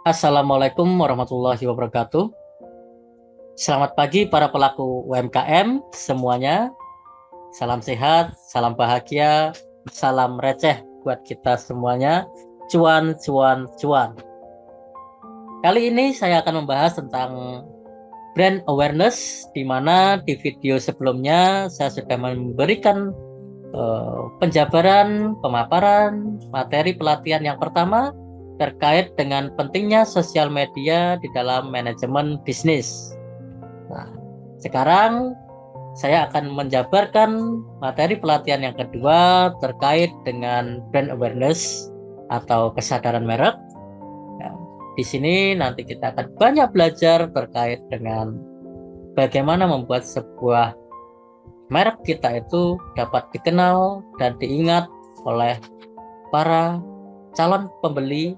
Assalamualaikum warahmatullahi wabarakatuh. Selamat pagi para pelaku UMKM semuanya. Salam sehat, salam bahagia, salam receh buat kita semuanya. Cuan, cuan, cuan. Kali ini saya akan membahas tentang brand awareness, di mana di video sebelumnya saya sudah memberikan penjabaran, pemaparan, materi pelatihan yang pertama terkait dengan pentingnya sosial media di dalam manajemen bisnis. Nah, sekarang saya akan menjabarkan materi pelatihan yang kedua terkait dengan brand awareness atau kesadaran merek. Ya, di sini nanti kita akan banyak belajar terkait dengan bagaimana membuat sebuah merek kita itu dapat dikenal dan diingat oleh para calon pembeli,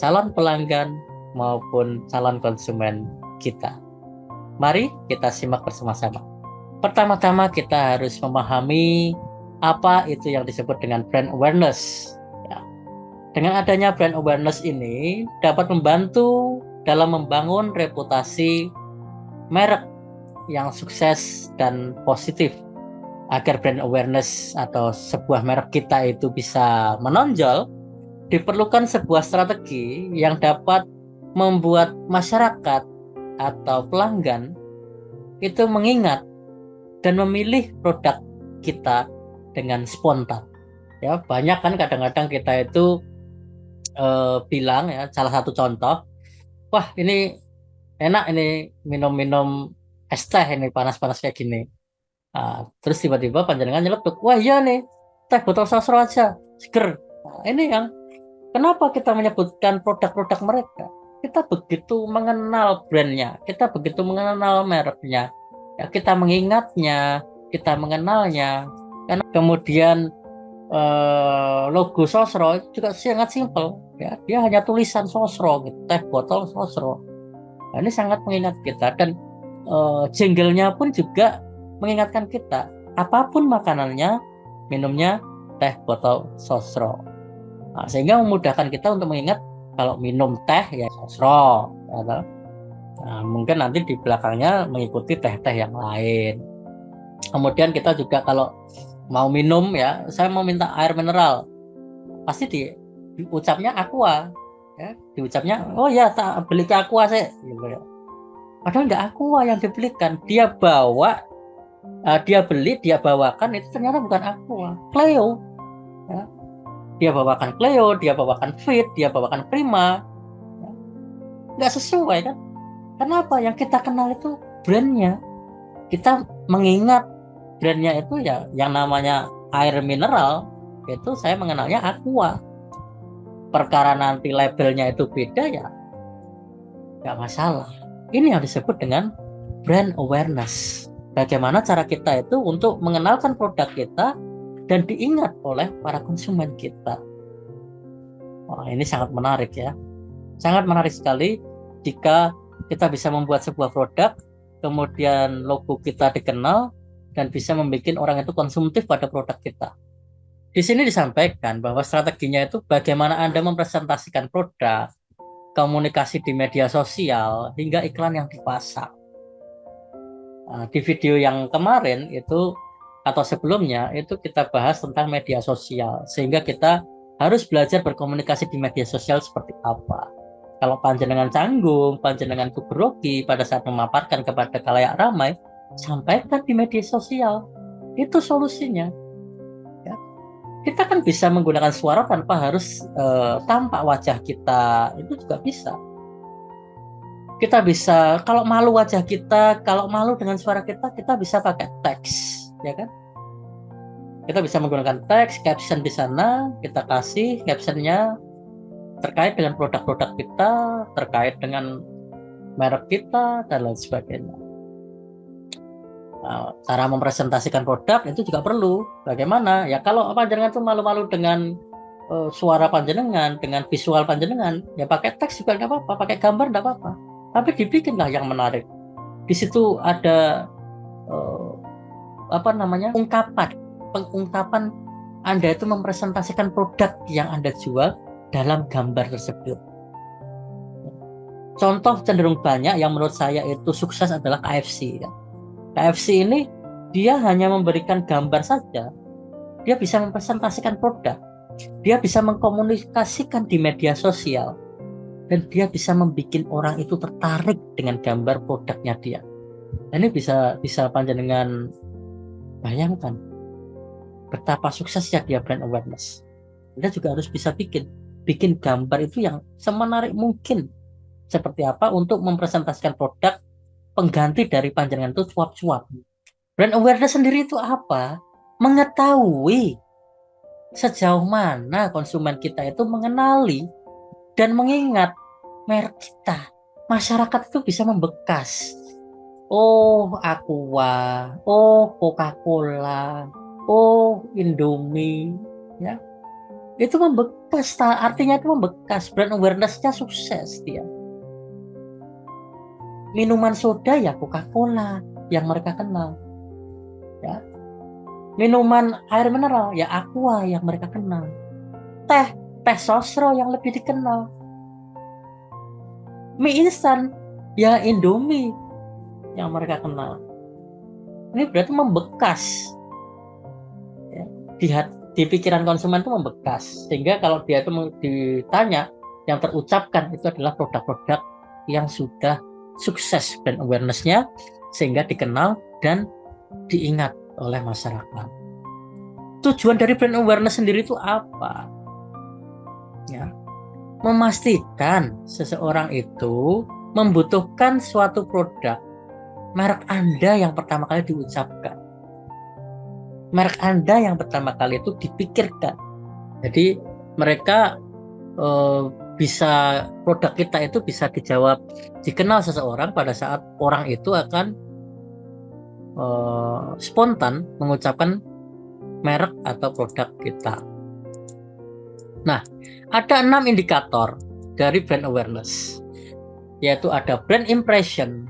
calon pelanggan, maupun calon konsumen kita. Mari kita simak bersama-sama. Pertama-tama kita harus memahami apa itu yang disebut dengan brand awareness. Ya. Dengan adanya brand awareness ini dapat membantu dalam membangun reputasi merek yang sukses dan positif. Agar brand awareness atau sebuah merek kita itu bisa menonjol, diperlukan sebuah strategi yang dapat membuat masyarakat atau pelanggan itu mengingat dan memilih produk kita dengan spontan. Ya, banyak kan kadang-kadang kita itu bilang, ya, salah satu contoh, wah ini enak ini minum-minum es teh ini panas-panas kayak gini. Nah, terus tiba-tiba panjenengan nyeletuk, wah iya nih, teh botol sosro aja, seger. Nah, ini yang kenapa kita menyebutkan produk-produk mereka. Kita begitu mengenal brandnya, kita begitu mengenal mereknya, ya, kita mengingatnya, kita mengenalnya. Karena kemudian logo sosro juga sangat simpel, ya, dia hanya tulisan sosro, gitu, teh botol sosro. Nah, ini sangat mengingat kita dan jinglenya pun juga mengingatkan kita, apapun makanannya, minumnya teh botol sosro. Nah, sehingga memudahkan kita untuk mengingat kalau minum teh ya sosro. Ya, nah, mungkin nanti di belakangnya mengikuti teh-teh yang lain. Kemudian kita juga kalau mau minum, ya, saya mau minta air mineral, pasti diucapnya aqua, ya, diucapnya oh ya tak beli ke aqua sih, gitu ya. Padahal nggak aqua yang dibelikan, dia beli, dia bawakan itu ternyata bukan aqua, Cleo, ya. Dia bawakan Cleo, dia bawakan Fit, dia bawakan Prima, ya. Nggak sesuai kan? Kenapa? Yang kita kenal itu brandnya, kita mengingat brandnya itu ya yang namanya air mineral, itu saya mengenalnya aqua. Perkara nanti labelnya itu beda, ya nggak masalah. Ini yang disebut dengan brand awareness. Bagaimana cara kita itu untuk mengenalkan produk kita dan diingat oleh para konsumen kita. Wah, ini sangat menarik, ya. Sangat menarik sekali jika kita bisa membuat sebuah produk, kemudian logo kita dikenal, dan bisa membuat orang itu konsumtif pada produk kita. Di sini disampaikan bahwa strateginya itu bagaimana Anda mempresentasikan produk, komunikasi di media sosial, hingga iklan yang dipasang. Nah, di video yang kemarin itu atau sebelumnya itu kita bahas tentang media sosial, sehingga kita harus belajar berkomunikasi di media sosial seperti apa. Kalau panjenengan canggung, panjenengan grogi pada saat memaparkan kepada khalayak ramai, sampaikan di media sosial. Itu solusinya. Ya. Kita kan bisa menggunakan suara tanpa harus tampak wajah kita, itu juga bisa. Kita bisa, kalau malu wajah kita, kalau malu dengan suara kita, kita bisa pakai teks, ya kan? Kita bisa menggunakan teks, caption di sana, kita kasih captionnya terkait dengan produk-produk kita, terkait dengan merek kita, dan lain sebagainya. Nah, cara mempresentasikan produk itu juga perlu. Bagaimana? Ya kalau panjenengan tuh malu-malu dengan suara panjenengan, dengan visual panjenengan, ya pakai teks juga nggak apa-apa, pakai gambar nggak apa-apa. Tapi dibikinlah yang menarik. Di situ ada ungkapan, pengungkapan Anda itu mempresentasikan produk yang Anda jual dalam gambar tersebut. Contoh cenderung banyak yang menurut saya itu sukses adalah KFC ya. KFC ini dia hanya memberikan gambar saja, dia bisa mempresentasikan produk, dia bisa mengkomunikasikan di media sosial, dan dia bisa membuat orang itu tertarik dengan gambar produknya dia. Ini bisa panjenengan bayangkan betapa suksesnya dia brand awareness. Kita juga harus bisa bikin gambar itu yang semenarik mungkin, seperti apa untuk mempresentasikan produk pengganti dari panjenengan itu cuap-cuap. Brand awareness sendiri itu apa? Mengetahui sejauh mana konsumen kita itu mengenali dan mengingat merek kita. Masyarakat itu bisa membekas. Oh, Aqua, oh, Coca-Cola, oh, Indomie, ya. Itu membekas, artinya itu membekas. Brand awareness-nya sukses dia. Minuman soda ya Coca-Cola yang mereka kenal. Ya. Minuman air mineral ya Aqua yang mereka kenal. Teh sosro yang lebih dikenal. Mie instan ya Indomie yang mereka kenal. Ini berarti membekas ya, di pikiran konsumen itu membekas, sehingga kalau dia itu ditanya, yang terucapkan itu adalah produk-produk yang sudah sukses brand awareness-nya, sehingga dikenal dan diingat oleh masyarakat. Tujuan dari brand awareness sendiri itu apa? Ya, memastikan seseorang itu membutuhkan suatu produk, merek Anda yang pertama kali diucapkan, merek Anda yang pertama kali itu dipikirkan. Jadi mereka bisa, produk kita itu bisa dijawab, dikenal seseorang pada saat orang itu akan spontan mengucapkan merek atau produk kita. Nah, ada 6 indikator dari brand awareness, yaitu ada brand impression,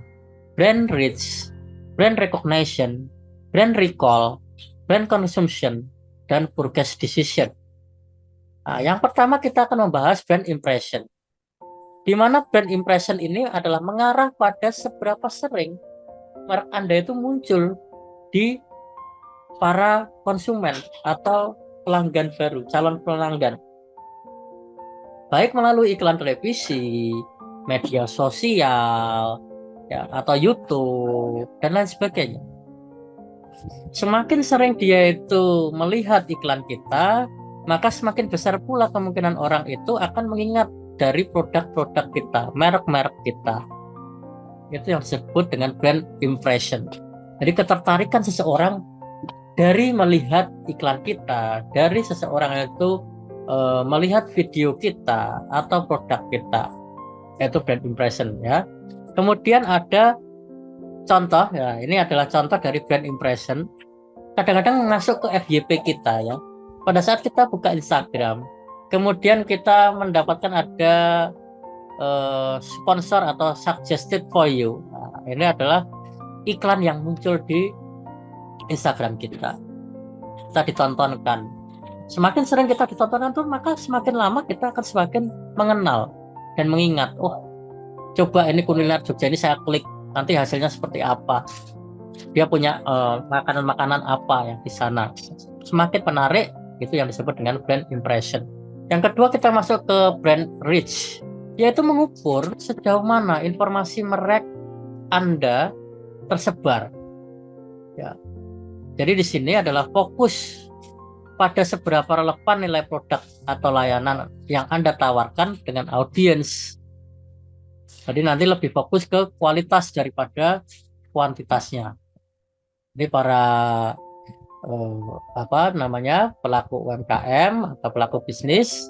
brand reach, brand recognition, brand recall, brand consumption, dan purchase decision. Nah, yang pertama kita akan membahas brand impression, di mana brand impression ini adalah mengarah pada seberapa sering merek Anda itu muncul di para konsumen atau pelanggan baru, calon pelanggan, baik melalui iklan televisi, media sosial, ya, atau YouTube, dan lain sebagainya. Semakin sering dia itu melihat iklan kita, maka semakin besar pula kemungkinan orang itu akan mengingat dari produk-produk kita, merek-merek kita. Itu yang disebut dengan brand impression. Jadi ketertarikan seseorang dari melihat iklan kita, dari seseorang itu melihat video kita atau produk kita, yaitu brand impression ya. Kemudian ada contoh ya, ini adalah contoh dari brand impression. Kadang-kadang masuk ke FYP kita ya. Pada saat kita buka Instagram, kemudian kita mendapatkan ada sponsor atau suggested for you. Nah, ini adalah iklan yang muncul di Instagram kita. Kita ditontonkan. Semakin sering kita ditontonkan tuh, maka semakin lama kita akan semakin mengenal dan mengingat, oh, coba ini kuliner Jogja ini saya klik, nanti hasilnya seperti apa, dia punya makanan-makanan apa yang di sana. Semakin menarik, itu yang disebut dengan brand impression. Yang kedua, kita masuk ke brand reach, yaitu mengukur sejauh mana informasi merek Anda tersebar ya. Jadi di sini adalah fokus pada seberapa relevan nilai produk atau layanan yang Anda tawarkan dengan audiens. Jadi nanti lebih fokus ke kualitas daripada kuantitasnya. Jadi para pelaku UMKM atau pelaku bisnis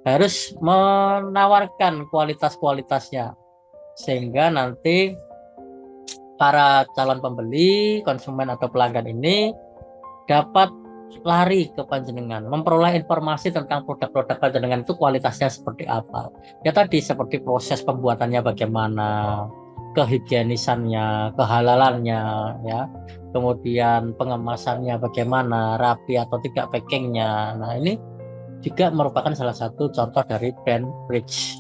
harus menawarkan kualitas-kualitasnya, sehingga nanti para calon pembeli, konsumen atau pelanggan ini dapat lari ke panjenengan, memperoleh informasi tentang produk-produk panjenengan itu kualitasnya seperti apa. Ya tadi seperti proses pembuatannya bagaimana, kehigienisannya, kehalalannya, ya. Kemudian pengemasannya bagaimana, rapi atau tidak packingnya. Nah, ini juga merupakan salah satu contoh dari brand reach.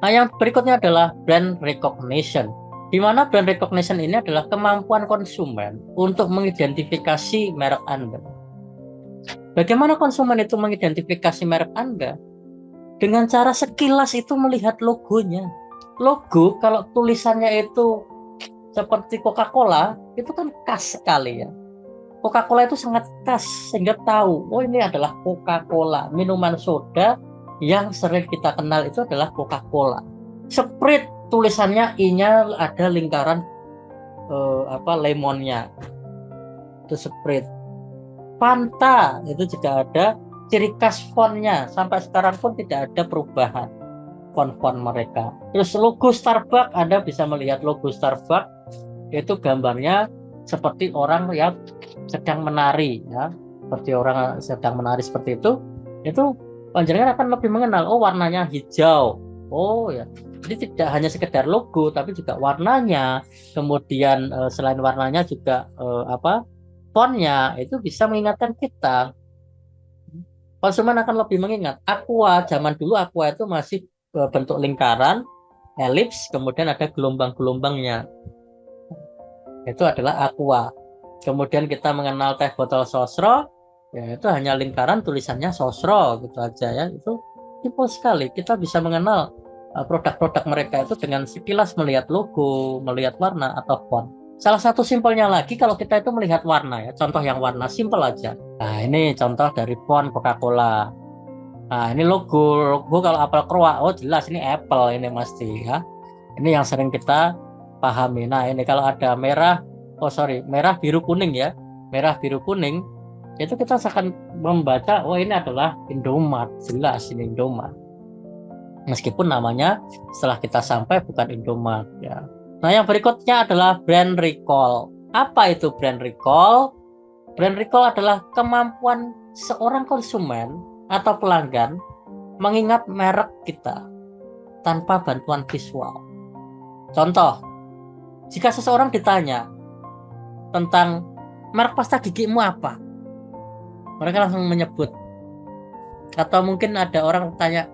Nah, yang berikutnya adalah brand recognition. Di mana brand recognition ini adalah kemampuan konsumen untuk mengidentifikasi merek Anda. Bagaimana konsumen itu mengidentifikasi merek Anda? Dengan cara sekilas itu melihat logonya. Logo kalau tulisannya itu seperti Coca-Cola, itu kan khas sekali ya. Coca-Cola itu sangat khas sehingga tahu, oh ini adalah Coca-Cola. Minuman soda yang sering kita kenal itu adalah Coca-Cola. Sprite tulisannya I-nya ada lingkaran lemonnya. Itu Sprite. Fanta itu juga ada ciri khas fontnya. Sampai sekarang pun tidak ada perubahan font-font mereka. Terus logo Starbucks, Anda bisa melihat logo Starbucks, itu gambarnya seperti orang yang sedang menari ya, seperti orang sedang menari seperti itu panjenengan akan lebih mengenal, oh warnanya hijau, oh ya, jadi tidak hanya sekedar logo tapi juga warnanya, kemudian selain warnanya juga fontnya itu bisa mengingatkan kita. Konsumen akan lebih mengingat. Aqua, zaman dulu Aqua itu masih bentuk lingkaran, elips, kemudian ada gelombang-gelombangnya. Itu adalah Aqua. Kemudian kita mengenal teh botol Sosro, ya itu hanya lingkaran tulisannya Sosro gitu aja ya. Itu simpel sekali. Kita bisa mengenal produk-produk mereka itu dengan sekilas melihat logo, melihat warna atau font. Salah satu simpelnya lagi kalau kita itu melihat warna ya. Contoh yang warna simpel aja. Nah, ini contoh dari font Coca-Cola. Nah, ini logo kalau apel keruak, oh jelas ini Apple ini pasti ya. Ini yang sering kita pahami. Nah, ini kalau ada merah biru kuning ya. Merah biru kuning itu kita akan membaca, oh ini adalah Indomaret, jelas ini Indomaret. Meskipun namanya setelah kita sampai bukan Indomaret ya. Nah, yang berikutnya adalah brand recall. Apa itu brand recall? Brand recall adalah kemampuan seorang konsumen atau pelanggan mengingat merek kita tanpa bantuan visual. Contoh, jika seseorang ditanya tentang merek pasta gigimu apa, mereka langsung menyebut. Atau mungkin ada orang tanya,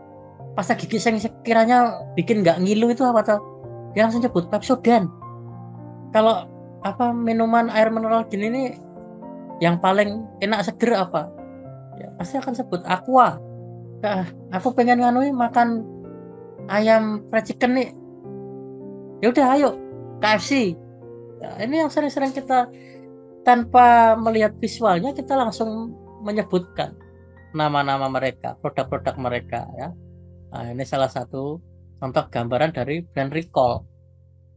pasta gigi yang sekiranya bikin nggak ngilu itu apa tuh? Dia langsung nyebut Pepsodent. Kalau minuman air mineral gini nih yang paling enak seger apa? Ya, pasti akan sebut Aqua. Aku pengen makan ayam fried chicken nih. Ya udah ayo KFC. Ya, ini yang sering-sering kita tanpa melihat visualnya kita langsung menyebutkan nama-nama mereka, produk-produk mereka ya. Nah, ini salah satu contoh gambaran dari brand recall.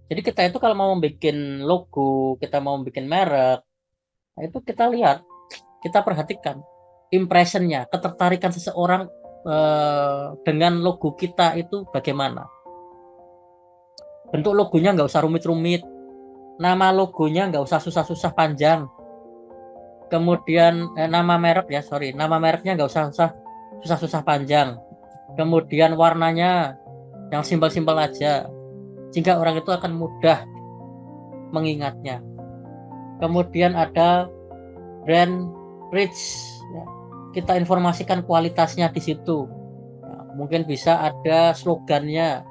Jadi kita itu kalau mau membuat logo, kita mau membuat merek, nah itu kita lihat, kita perhatikan impressionnya, ketertarikan seseorang dengan logo kita itu bagaimana. Bentuk logonya nggak usah rumit-rumit, nama logonya nggak usah susah-susah panjang. Kemudian nama mereknya nggak usah susah-susah panjang. Kemudian warnanya yang simpel-simpel aja, sehingga orang itu akan mudah mengingatnya. Kemudian ada brand rich, ya. Kita informasikan kualitasnya di situ. Nah, mungkin bisa ada slogannya,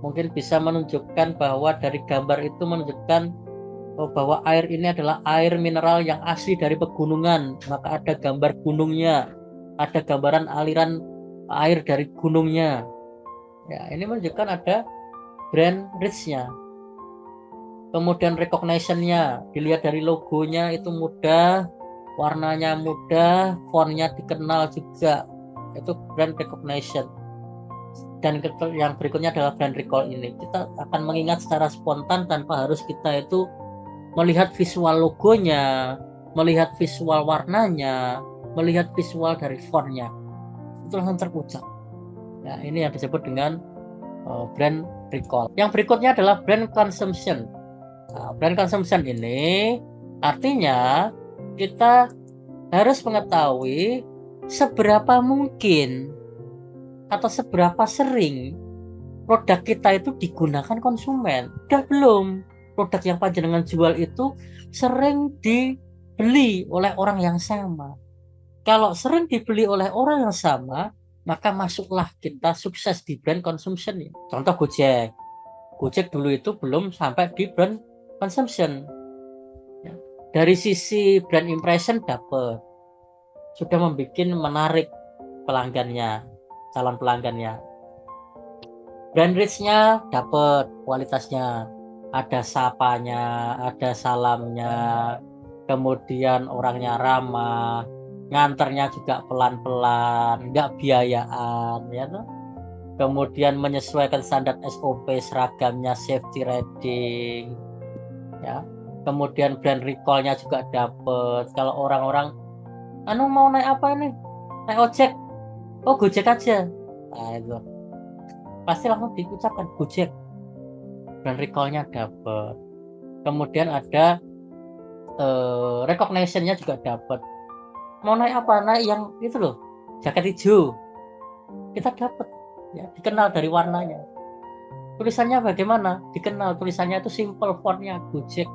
mungkin bisa menunjukkan bahwa dari gambar itu menunjukkan bahwa air ini adalah air mineral yang asli dari pegunungan, maka ada gambar gunungnya, ada gambaran aliran air dari gunungnya. Ya, ini menunjukkan ada brand rich-nya. Kemudian recognition-nya, dilihat dari logonya itu mudah, warnanya mudah, fontnya dikenal juga. Itu brand recognition. Dan yang berikutnya adalah brand recall ini. Kita akan mengingat secara spontan tanpa harus kita itu melihat visual logonya, melihat visual warnanya, melihat visual dari fontnya. Itu langsung terucap. Ya, ini yang disebut dengan brand recall. Yang berikutnya adalah brand consumption. Nah, brand consumption ini artinya kita harus mengetahui seberapa mungkin atau seberapa sering produk kita itu digunakan konsumen. Udah belum? Produk yang panjenengan jual itu sering dibeli oleh orang yang sama. Kalau sering dibeli oleh orang yang sama, maka masuklah kita sukses di brand consumption ya. Contoh Gojek. Gojek dulu itu belum sampai di brand consumption. Ya. Dari sisi brand impression dapat, sudah membuat menarik pelanggannya, calon pelanggannya. Brand reach-nya dapat, kualitasnya ada sapanya, ada salamnya, kemudian orangnya ramah, nganternya juga pelan-pelan, nggak biayaan, ya toh. Kemudian menyesuaikan standar SOP, seragamnya safety rating, ya. Kemudian brand recall-nya juga dapat. Kalau orang-orang, mau naik apa ini? Naik ojek, oh Gojek aja. Nah itu pasti langsung diucapkan Gojek, brand recall-nya dapat. Kemudian ada recognition-nya juga dapat. Mau naik apa? Naik yang itu loh, jaket hijau, kita dapat ya, dikenal dari warnanya. Tulisannya bagaimana? Dikenal, tulisannya itu simple, fontnya Gojek,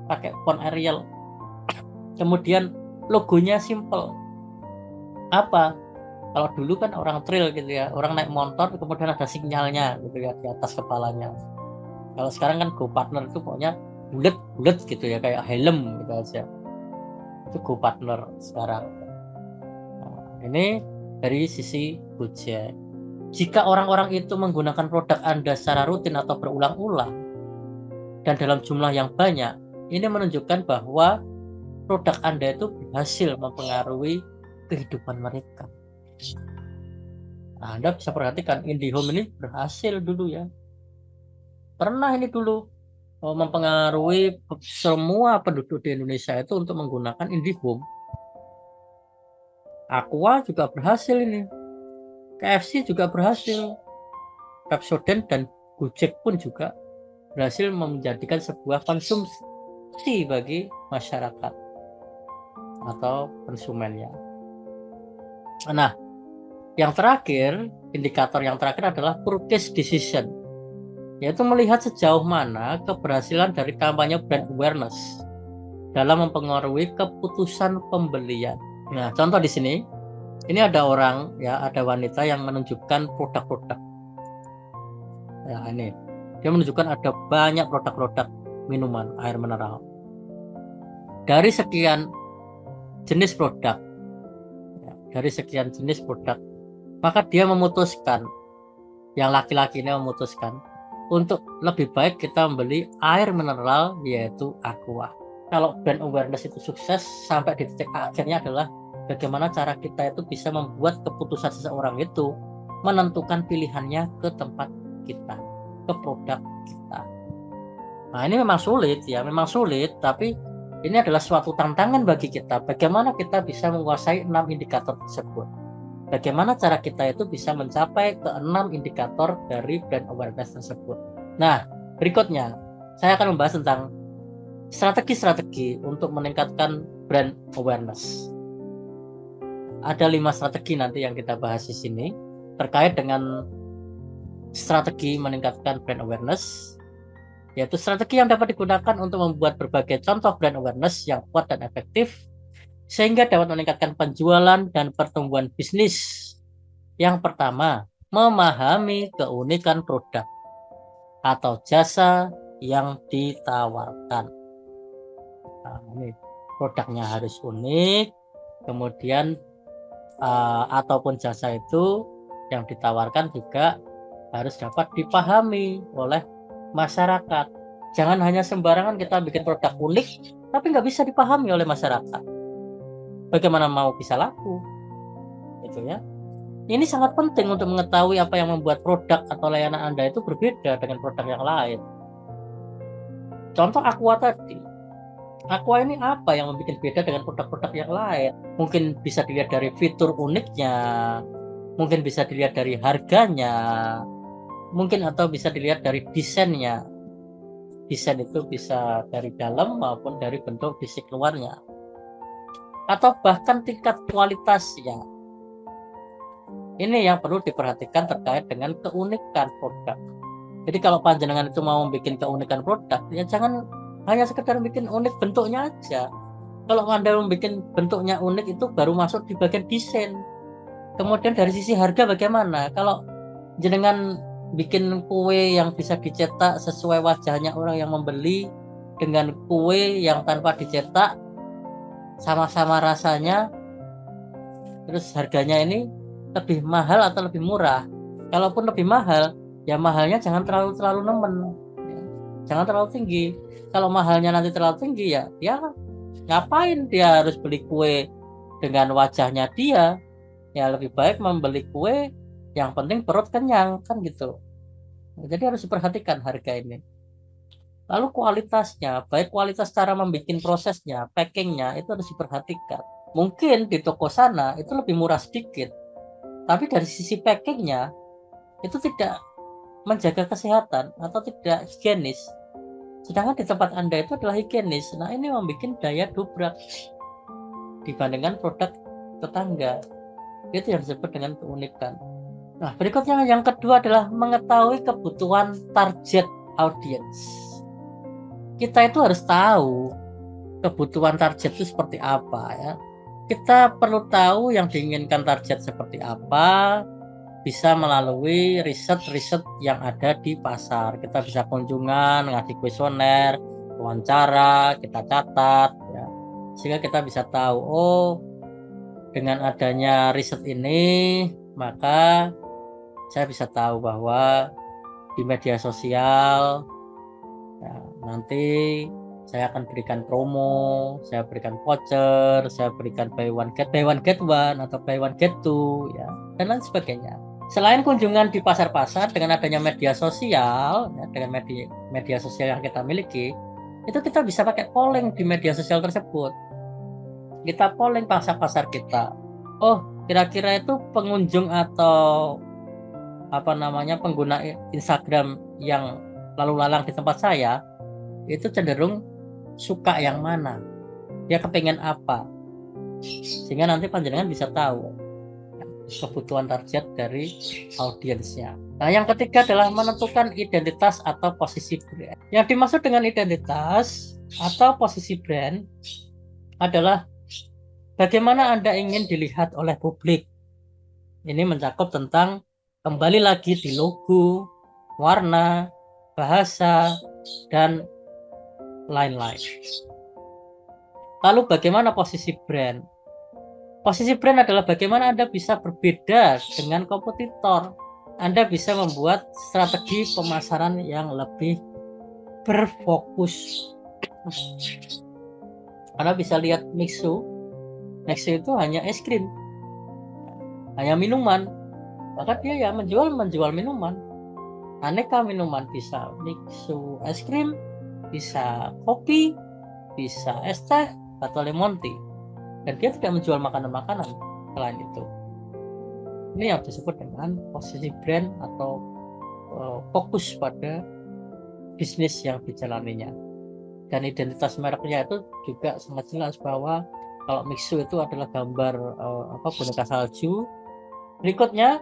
pakai font Arial. Kemudian logonya simple. Apa? Kalau dulu kan orang trail gitu ya, orang naik motor kemudian ada sinyalnya gitu ya di atas kepalanya. Kalau sekarang kan Go Partner itu pokoknya bulat gitu ya, kayak helm gitu aja. Itu Go Partner sekarang. Nah, ini dari sisi Gojek. Jika orang-orang itu menggunakan produk Anda secara rutin atau berulang-ulang dan dalam jumlah yang banyak, ini menunjukkan bahwa produk Anda itu berhasil mempengaruhi kehidupan mereka. Nah, Anda bisa perhatikan IndiHome ini berhasil dulu ya. Pernah ini dulu mempengaruhi semua penduduk di Indonesia itu untuk menggunakan IndiHome. Aqua juga berhasil ini. KFC juga berhasil. Pepsodent dan Gojek pun juga berhasil menjadikan sebuah konsumsi bagi masyarakat atau konsumennya. Nah, yang terakhir, indikator yang terakhir adalah purchase decision, yaitu melihat sejauh mana keberhasilan dari kampanye brand awareness dalam mempengaruhi keputusan pembelian. Nah, contoh di sini, ini ada orang ya, ada wanita yang menunjukkan produk-produk. Ya, ini dia menunjukkan ada banyak produk-produk minuman air mineral. Dari sekian jenis produk, maka dia memutuskan, yang laki-laki ini memutuskan untuk lebih baik kita membeli air mineral yaitu Aqua. Kalau brand awareness itu sukses sampai di titik akhirnya adalah bagaimana cara kita itu bisa membuat keputusan seseorang itu menentukan pilihannya ke tempat kita, ke produk kita. Nah, ini memang sulit ya, tapi ini adalah suatu tantangan bagi kita. Bagaimana kita bisa menguasai 6 indikator tersebut? Bagaimana cara kita itu bisa mencapai ke 6 indikator dari brand awareness tersebut? Nah, berikutnya saya akan membahas tentang strategi-strategi untuk meningkatkan brand awareness. Ada 5 strategi nanti yang kita bahas di sini terkait dengan strategi meningkatkan brand awareness, yaitu strategi yang dapat digunakan untuk membuat berbagai contoh brand awareness yang kuat dan efektif sehingga dapat meningkatkan penjualan dan pertumbuhan bisnis. Yang pertama, memahami keunikan produk atau jasa yang ditawarkan. Nah, ini produknya harus unik, kemudian ataupun jasa itu yang ditawarkan juga harus dapat dipahami oleh masyarakat. Jangan hanya sembarangan kita bikin produk unik tapi nggak bisa dipahami oleh masyarakat. Bagaimana mau bisa laku? Itu ya. Ini sangat penting untuk mengetahui apa yang membuat produk atau layanan Anda itu berbeda dengan produk yang lain. Contoh Aqua tadi. Aqua ini apa yang membuat beda dengan produk-produk yang lain? Mungkin bisa dilihat dari fitur uniknya, mungkin bisa dilihat dari harganya, mungkin atau bisa dilihat dari desainnya. Desain itu bisa dari dalam maupun dari bentuk fisik luarnya, atau bahkan tingkat kualitasnya. Ini yang perlu diperhatikan terkait dengan keunikan produk. Jadi kalau panjenengan itu mau bikin keunikan produk, ya jangan hanya sekedar bikin unik bentuknya aja. Kalau Anda membuat bentuknya unik itu baru masuk di bagian desain. Kemudian dari sisi harga bagaimana? Kalau jenengan bikin kue yang bisa dicetak sesuai wajahnya orang yang membeli dengan kue yang tanpa dicetak, sama-sama rasanya, terus harganya ini lebih mahal atau lebih murah? Kalaupun lebih mahal, ya mahalnya jangan terlalu nemen, ya. Jangan terlalu tinggi. Kalau mahalnya nanti terlalu tinggi, ya ngapain dia harus beli kue dengan wajahnya dia? Ya lebih baik membeli kue yang penting perut kenyang, kan gitu. Jadi harus diperhatikan harga ini. Lalu kualitasnya, baik kualitas cara membuat prosesnya, packingnya itu harus diperhatikan. Mungkin di toko sana itu lebih murah sedikit, tapi dari sisi packingnya itu tidak menjaga kesehatan atau tidak higienis. Sedangkan di tempat Anda itu adalah higienis. Nah, ini membuat daya dobrak dibandingkan produk tetangga. Itu yang disebut dengan keunikan. Nah, berikutnya yang kedua adalah mengetahui kebutuhan target audience. Kita itu harus tahu kebutuhan target itu seperti apa, ya. Kita perlu tahu yang diinginkan target seperti apa, bisa melalui riset-riset yang ada di pasar. Kita bisa kunjungan, ngasih kuesioner, wawancara, kita catat, ya. Sehingga kita bisa tahu, oh, dengan adanya riset ini, maka saya bisa tahu bahwa di media sosial, ya, nanti saya akan berikan promo, saya berikan voucher, saya berikan buy one get one atau buy one get two, ya, dan lain sebagainya. Selain kunjungan di pasar-pasar, dengan adanya media sosial, ya, dengan media sosial yang kita miliki, itu kita bisa pakai polling di media sosial tersebut. Kita polling pasar-pasar kita. Oh, kira-kira itu pengunjung atau pengguna Instagram yang lalu lalang di tempat saya itu cenderung suka yang mana, dia kepengen apa, sehingga nanti panjenengan bisa tahu kebutuhan target dari audiensnya. Nah, yang ketiga adalah menentukan identitas atau posisi brand. Yang dimaksud dengan identitas atau posisi brand adalah bagaimana Anda ingin dilihat oleh publik. Ini mencakup tentang kembali lagi di logo, warna, bahasa, dan lain-lain. Lalu bagaimana posisi brand? Posisi brand adalah bagaimana Anda bisa berbeda dengan kompetitor. Anda bisa membuat strategi pemasaran yang lebih berfokus. Anda bisa lihat Mixu. Mixu itu hanya es krim, hanya minuman. Maka dia ya menjual minuman. Aneka minuman, bisa Mixu es krim, bisa kopi, bisa es teh atau lemon tea, dan dia tidak menjual makanan-makanan selain itu. Ini yang disebut dengan posisi brand atau fokus pada bisnis yang dijalaninya. Dan identitas mereknya itu juga sangat jelas bahwa kalau Mixu itu adalah gambar boneka salju. Berikutnya,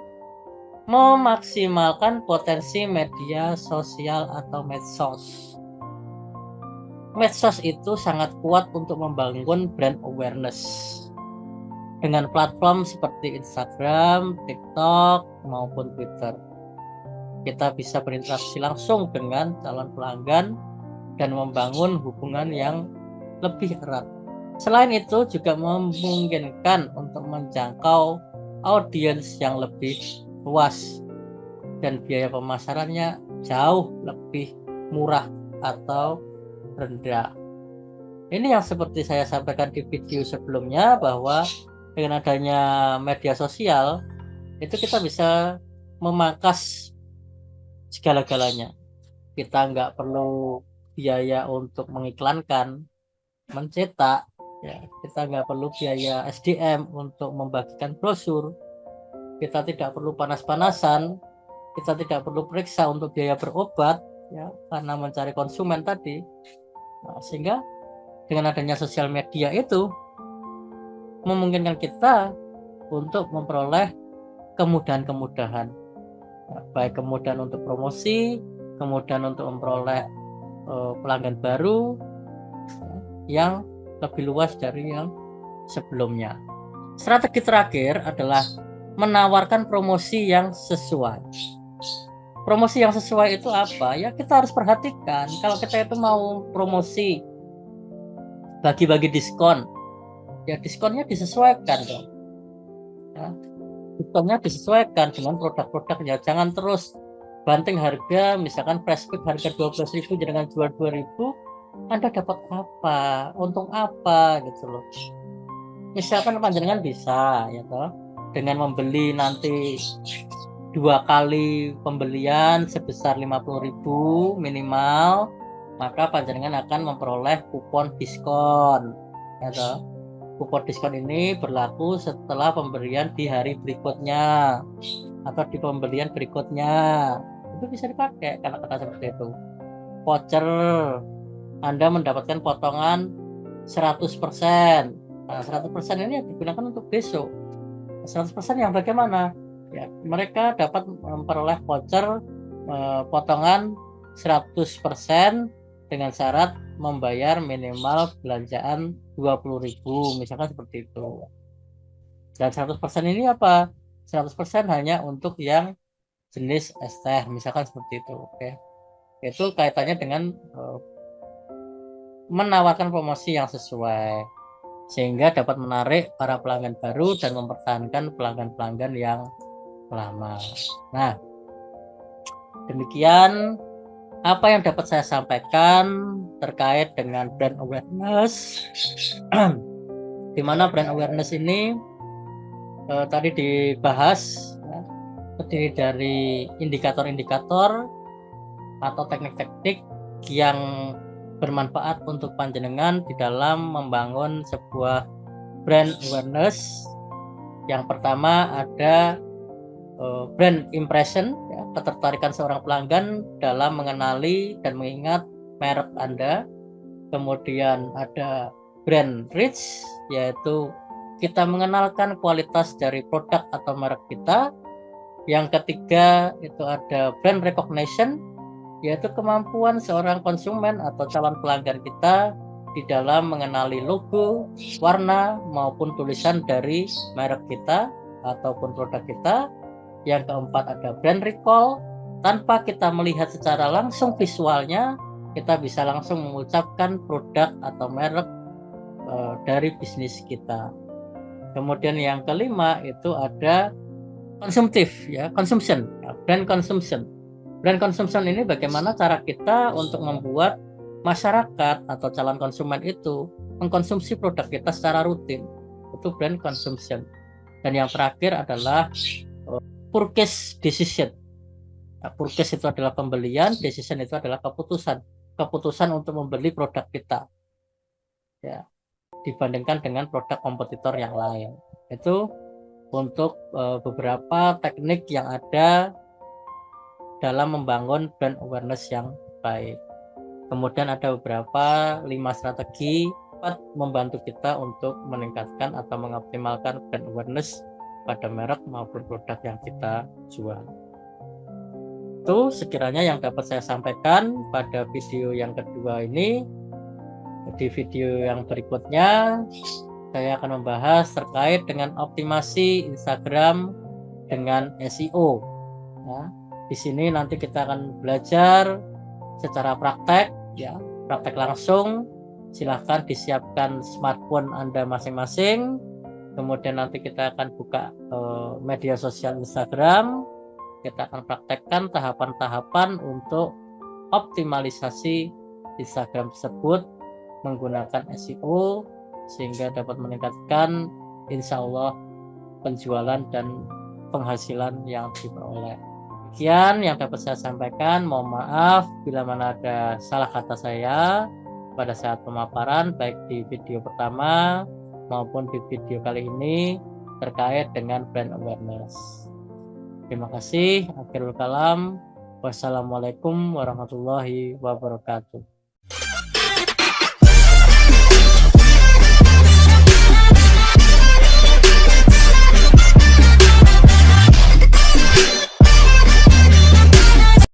memaksimalkan potensi media sosial atau medsos. Medsos itu sangat kuat untuk membangun brand awareness dengan platform seperti Instagram, TikTok, maupun Twitter. Kita bisa berinteraksi langsung dengan calon pelanggan dan membangun hubungan yang lebih erat. Selain itu juga memungkinkan untuk menjangkau audiens yang lebih luas dan biaya pemasarannya jauh lebih murah atau rendah. Ini yang seperti saya sampaikan di video sebelumnya, bahwa dengan adanya media sosial itu kita bisa memangkas segala-galanya. Kita nggak perlu biaya untuk mengiklankan, mencetak, ya. Kita nggak perlu biaya SDM untuk membagikan brosur. Kita tidak perlu panas-panasan, kita tidak perlu periksa untuk biaya berobat, ya, karena mencari konsumen tadi. Nah, sehingga dengan adanya sosial media itu memungkinkan kita untuk memperoleh kemudahan-kemudahan, baik kemudahan untuk promosi, kemudahan untuk memperoleh pelanggan baru yang lebih luas dari yang sebelumnya. Strategi terakhir adalah menawarkan promosi yang sesuai. Promosi yang sesuai itu apa? Ya kita harus perhatikan. Kalau kita itu mau promosi bagi-bagi diskon, ya diskonnya disesuaikan dong. Ya, diskonnya disesuaikan dengan produk-produknya. Jangan terus banting harga, misalkan flash pick harga 12.000 dengan jual 2.000, Anda dapat apa? Untung apa gitu loh. Misalkan panjenengan bisa ya toh dengan membeli nanti 2 kali pembelian sebesar 50.000 minimal, maka panjenengan akan memperoleh kupon diskon ya toh. Kupon diskon ini berlaku setelah pembelian di hari berikutnya atau di pembelian berikutnya. Itu bisa dipakai kata-kata seperti itu. Voucher, Anda mendapatkan potongan 100%. Nah, 100% ini digunakan untuk besok. 100% yang bagaimana? Ya, mereka dapat memperoleh voucher potongan 100% dengan syarat membayar minimal belanjaan 20.000, misalkan seperti itu. Dan 100% ini apa? 100% hanya untuk yang jenis es teh, misalkan seperti itu. Oke. Itu kaitannya dengan menawarkan promosi yang sesuai sehingga dapat menarik para pelanggan baru dan mempertahankan pelanggan-pelanggan yang lama. Nah, demikian apa yang dapat saya sampaikan terkait dengan brand awareness. Di mana brand awareness ini tadi dibahas ya, terdiri dari indikator-indikator atau teknik-teknik yang bermanfaat untuk panjenengan di dalam membangun sebuah brand awareness. Yang pertama ada brand impression, ya, ketertarikan seorang pelanggan dalam mengenali dan mengingat merek Anda. Kemudian ada brand reach, yaitu kita mengenalkan kualitas dari produk atau merek kita. Yang ketiga itu ada brand recognition, yaitu kemampuan seorang konsumen atau calon pelanggan kita di dalam mengenali logo, warna maupun tulisan dari merek kita ataupun produk kita. Yang keempat ada brand recall, tanpa kita melihat secara langsung visualnya, kita bisa langsung mengucapkan produk atau merek dari bisnis kita. Kemudian yang kelima itu ada konsumtif, ya, consumption, brand consumption. Brand consumption ini bagaimana cara kita untuk membuat masyarakat atau calon konsumen itu mengkonsumsi produk kita secara rutin. Itu brand consumption. Dan yang terakhir adalah purchase decision. Nah, purchase itu adalah pembelian, decision itu adalah keputusan. Keputusan untuk membeli produk kita. Ya, dibandingkan dengan produk kompetitor yang lain. Itu untuk beberapa teknik yang ada dalam membangun brand awareness yang baik. Kemudian ada beberapa 5 strategi dapat membantu kita untuk meningkatkan atau mengoptimalkan brand awareness pada merek maupun produk yang kita jual. Itu sekiranya yang dapat saya sampaikan pada video yang kedua ini. Di video yang berikutnya saya akan membahas terkait dengan optimasi Instagram dengan SEO. Ya, di sini nanti kita akan belajar secara praktek, ya, praktek langsung. Silahkan disiapkan smartphone Anda masing-masing. Kemudian nanti kita akan buka media sosial Instagram. Kita akan praktekkan tahapan-tahapan untuk optimalisasi Instagram tersebut menggunakan SEO sehingga dapat meningkatkan insya Allah penjualan dan penghasilan yang diperoleh. Sekian yang dapat saya sampaikan. Mohon maaf bila mana ada salah kata saya pada saat pemaparan baik di video pertama maupun di video kali ini terkait dengan brand awareness. Terima kasih. Akhirul kalam. Wassalamualaikum warahmatullahi wabarakatuh.